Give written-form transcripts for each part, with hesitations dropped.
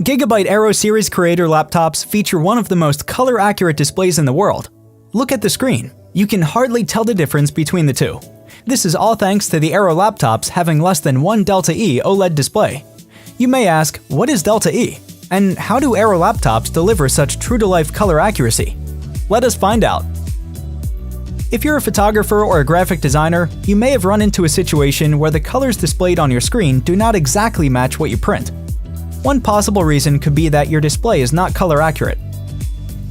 GIGABYTE AERO series creator laptops feature one of the most color-accurate displays in the world. Look at the screen. You can hardly tell the difference between the two. This is all thanks to the AERO laptops having less than 1 Delta E OLED display. You may ask, what is Delta E? And how do AERO laptops deliver such true-to-life color accuracy? Let us find out. If you're a photographer or a graphic designer, you may have run into a situation where the colors displayed on your screen do not exactly match what you print. One possible reason could be that your display is not color accurate.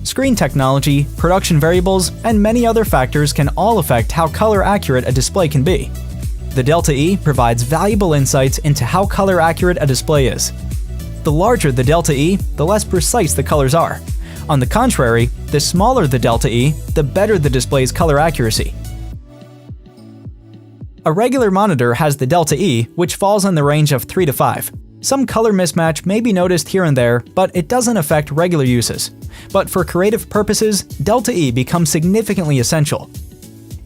Screen technology, production variables, and many other factors can all affect how color accurate a display can be. The Delta E provides valuable insights into how color accurate a display is. The larger the Delta E, the less precise the colors are. On the contrary, the smaller the Delta E, the better the display's color accuracy. A regular monitor has the Delta E, which falls in the range of 3 to 5. Some color mismatch may be noticed here and there, but it doesn't affect regular uses. But for creative purposes, Delta E becomes significantly essential.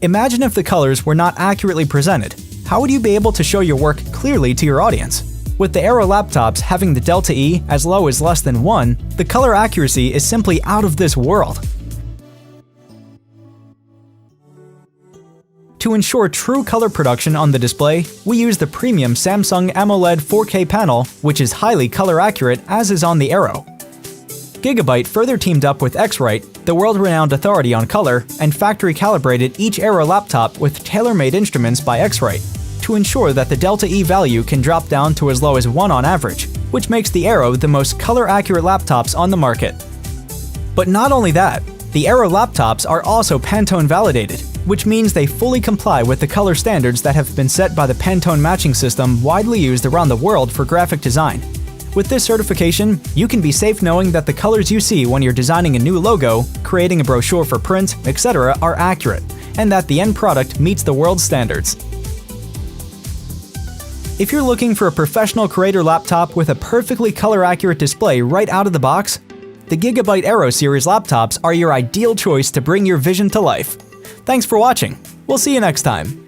Imagine if the colors were not accurately presented. How would you be able to show your work clearly to your audience? With the AERO laptops having the Delta E as low as less than 1, the color accuracy is simply out of this world. To ensure true color production on the display, we use the premium Samsung AMOLED 4K panel, which is highly color accurate as is on the AERO. GIGABYTE further teamed up with X-Rite, the world-renowned authority on color, and factory calibrated each AERO laptop with tailor-made instruments by X-Rite, to ensure that the Delta E value can drop down to as low as 1 on average, which makes the AERO the most color-accurate laptops on the market. But not only that, the AERO laptops are also Pantone validated, which means they fully comply with the color standards that have been set by the Pantone matching system widely used around the world for graphic design. With this certification, you can be safe knowing that the colors you see when you're designing a new logo, creating a brochure for print, etc. are accurate, and that the end product meets the world's standards. If you're looking for a professional creator laptop with a perfectly color-accurate display right out of the box, the GIGABYTE AERO series laptops are your ideal choice to bring your vision to life. Thanks for watching. We'll see you next time.